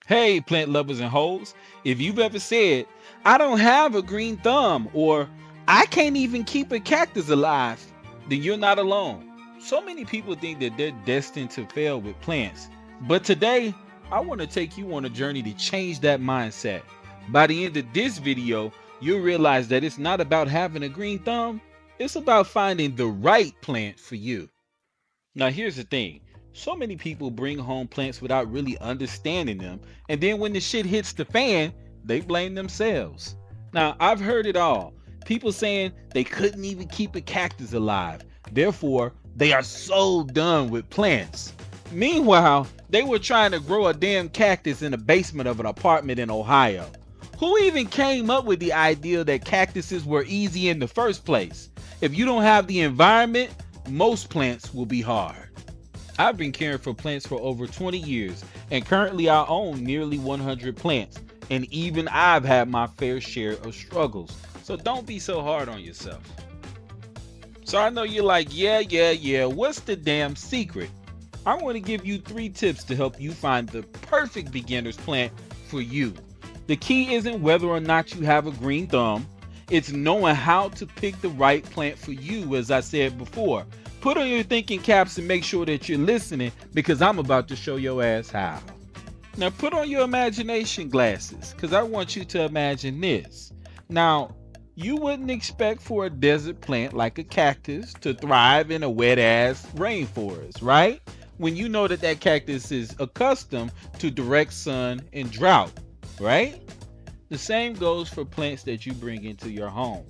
Hey, plant lovers and hoes, if you've ever said, I don't have a green thumb, or I can't even keep a cactus alive, then you're not alone. So many people think that they're destined to fail with plants. But today, I want to take you on a journey to change that mindset. By the end of this video, you'll realize that it's not about having a green thumb, it's about finding the right plant for you. Now, here's the thing. So many people bring home plants without really understanding them, and then when the shit hits the fan, they blame themselves. Now, I've heard it all. People saying they couldn't even keep a cactus alive, therefore, they are so done with plants. Meanwhile, they were trying to grow a damn cactus in the basement of an apartment in Ohio. Who even came up with the idea that cactuses were easy in the first place? If you don't have the environment, most plants will be hard. I've been caring for plants for over 20 years, and currently I own nearly 100 plants, and even I've had my fair share of struggles. So don't be so hard on yourself. So I know you're like, yeah, what's the damn secret? I want to give you 3 tips to help you find the perfect beginner's plant for you. The key isn't whether or not you have a green thumb, it's knowing how to pick the right plant for you, as I said before. Put on your thinking caps and make sure that you're listening, because I'm about to show your ass how. Now put on your imagination glasses, because I want you to imagine this. Now, you wouldn't expect for a desert plant like a cactus to thrive in a wet ass rainforest, right? When you know that that cactus is accustomed to direct sun and drought, right? The same goes for plants that you bring into your home.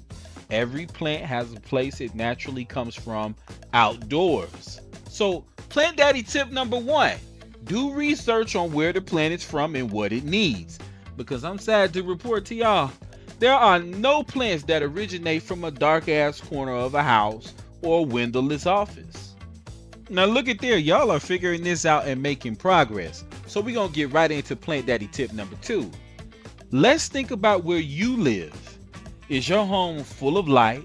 Every plant has a place it naturally comes from outdoors. So, plant daddy tip number 1, do research on where the plant is from and what it needs. Because I'm sad to report to y'all, there are no plants that originate from a dark ass corner of a house or a windowless office. Now look at there, y'all are figuring this out and making progress. So we're gonna get right into plant daddy tip number 2. Let's think about where you live. Is your home full of light,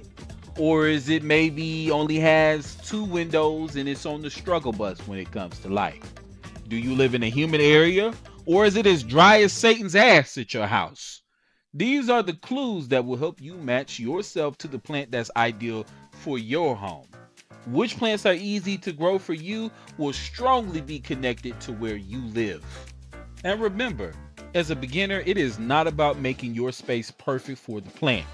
or is it maybe only has 2 windows and it's on the struggle bus when it comes to light? Do you live in a humid area, or is it as dry as Satan's ass at your house? These are the clues that will help you match yourself to the plant that's ideal for your home. Which plants are easy to grow for you will strongly be connected to where you live. And remember, as a beginner, it is not about making your space perfect for the plant.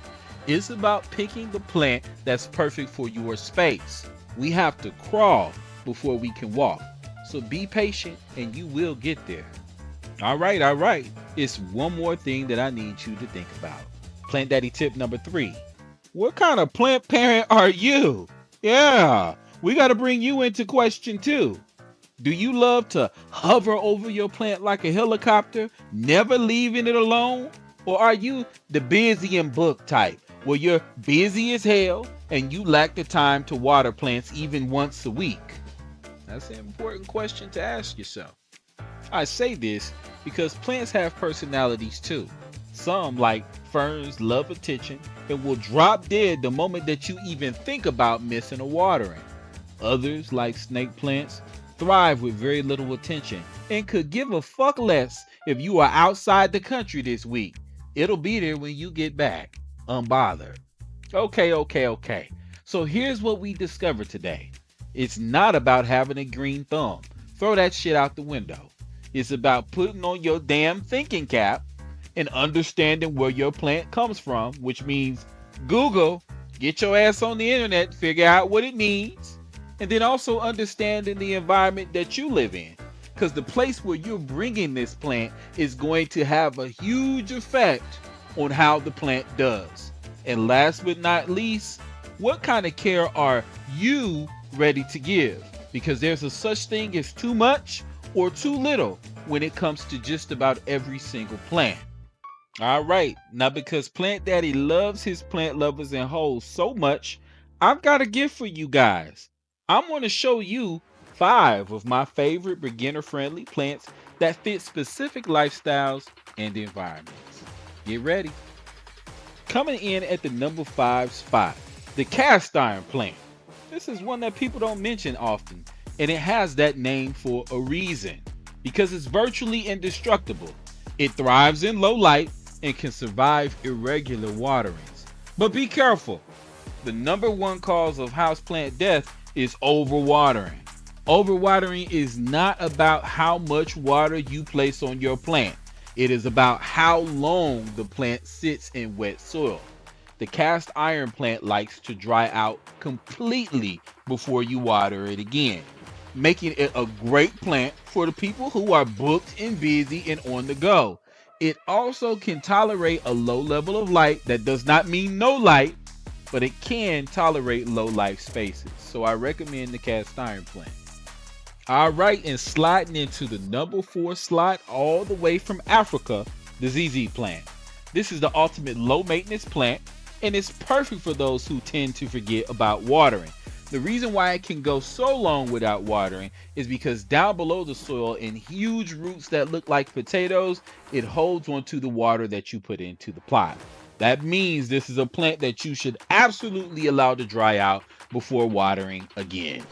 It's about picking the plant that's perfect for your space. We have to crawl before we can walk. So be patient and you will get there. All right. It's one more thing that I need you to think about. Plant daddy tip number 3. What kind of plant parent are you? Yeah, we got to bring you into question too. Do you love to hover over your plant like a helicopter, never leaving it alone? Or are you the busy and book type, where you're busy as hell and you lack the time to water plants even once a week? That's an important question to ask yourself. I say this because plants have personalities too. Some, like ferns, love attention and will drop dead the moment that you even think about missing a watering. Others, like snake plants, thrive with very little attention and could give a fuck less if you are outside the country this week. It'll be there when you get back, unbothered. Okay. So here's what we discovered today. It's not about having a green thumb. Throw that shit out the window. It's about putting on your damn thinking cap and understanding where your plant comes from, which means Google, get your ass on the internet, figure out what it needs, and then also understanding the environment that you live in, because the place where you're bringing this plant is going to have a huge effect on how the plant does. And last but not least, what kind of care are you ready to give? Because there's a such thing as too much or too little when it comes to just about every single plant. All right, now because Plant Daddy loves his plant lovers and hoes so much, I've got a gift for you guys. I'm going to show you 5 of my favorite beginner-friendly plants that fit specific lifestyles and environments. Get ready. Coming in at the number 5 spot, the cast iron plant. This is one that people don't mention often, and it has that name for a reason, because it's virtually indestructible. It thrives in low light and can survive irregular waterings. But be careful. The number one cause of houseplant death is overwatering. Overwatering is not about how much water you place on your plant. It is about how long the plant sits in wet soil. The cast iron plant likes to dry out completely before you water it again, making it a great plant for the people who are booked and busy and on the go. It also can tolerate a low level of light. That does not mean no light, but it can tolerate low light spaces. So I recommend the cast iron plant. All right, and sliding into the number 4 slot all the way from Africa, the ZZ plant. This is the ultimate low maintenance plant, and it's perfect for those who tend to forget about watering. The reason why it can go so long without watering is because down below the soil in huge roots that look like potatoes, it holds onto the water that you put into the plot. That means this is a plant that you should absolutely allow to dry out before watering again.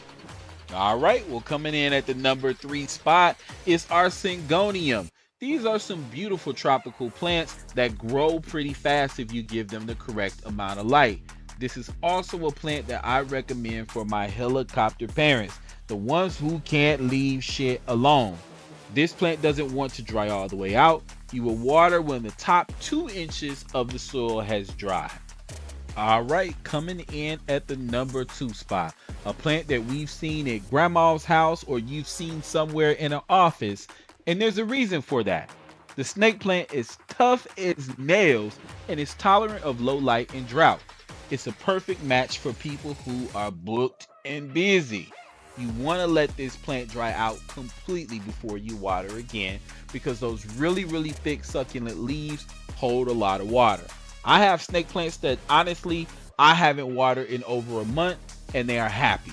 All right, well, coming in at the number 3 spot is our Syngonium. These are some beautiful tropical plants that grow pretty fast if you give them the correct amount of light. This is also a plant that I recommend for my helicopter parents, the ones who can't leave shit alone. This plant doesn't want to dry all the way out. You will water when the top 2 inches of the soil has dried. All right, coming in at the number 2 spot, a plant that we've seen at grandma's house or you've seen somewhere in an office, and there's a reason for that. The snake plant is tough as nails and is tolerant of low light and drought. It's a perfect match for people who are booked and busy. You want to let this plant dry out completely before you water again because those really thick succulent leaves hold a lot of water. I have snake plants that honestly I haven't watered in over a month and they are happy.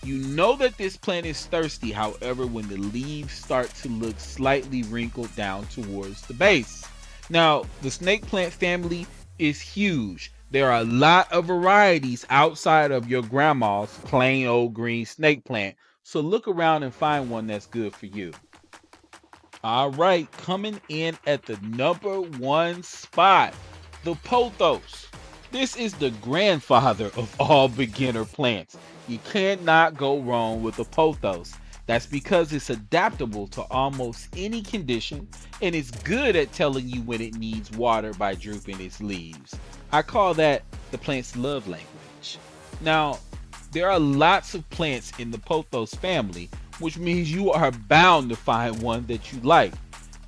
You know that this plant is thirsty, however, when the leaves start to look slightly wrinkled down towards the base. Now, the snake plant family is huge. There are a lot of varieties outside of your grandma's plain old green snake plant, so look around and find one that's good for you. All right, coming in at the number 1 spot, the Pothos. This is the grandfather of all beginner plants. You cannot go wrong with the Pothos. That's because it's adaptable to almost any condition and it's good at telling you when it needs water by drooping its leaves. I call that the plant's love language. Now, there are lots of plants in the Pothos family, which means you are bound to find one that you like.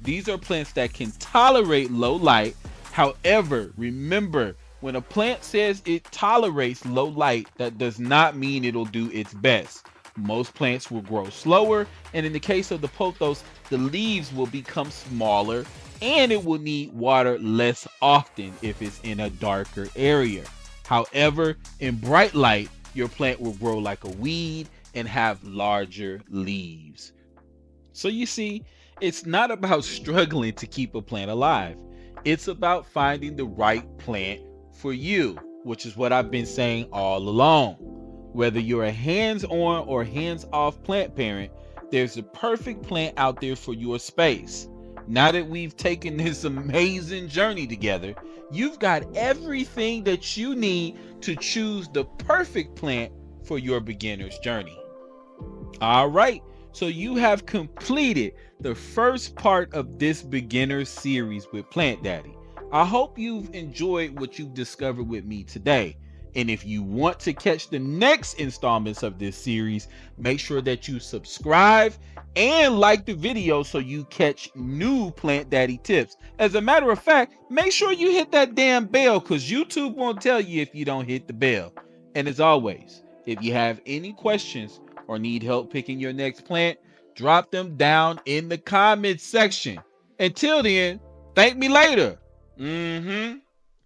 These are plants that can tolerate low light. However, remember, when a plant says it tolerates low light, that does not mean it'll do its best. Most plants will grow slower, and in the case of the Pothos, the leaves will become smaller and it will need water less often if it's in a darker area. However, in bright light, your plant will grow like a weed and have larger leaves. So you see, it's not about struggling to keep a plant alive. It's about finding the right plant for you, which is what I've been saying all along. Whether you're a hands-on or hands-off plant parent, there's a perfect plant out there for your space. Now that we've taken this amazing journey together, you've got everything that you need to choose the perfect plant for your beginner's journey. All right, so you have completed the first part of this beginner series with Plant Daddy. I hope you've enjoyed what you've discovered with me today. And if you want to catch the next installments of this series, make sure that you subscribe and like the video so you catch new Plant Daddy tips. As a matter of fact, make sure you hit that damn bell because YouTube won't tell you if you don't hit the bell. And as always, if you have any questions or need help picking your next plant, drop them down in the comments section. Until then, thank me later.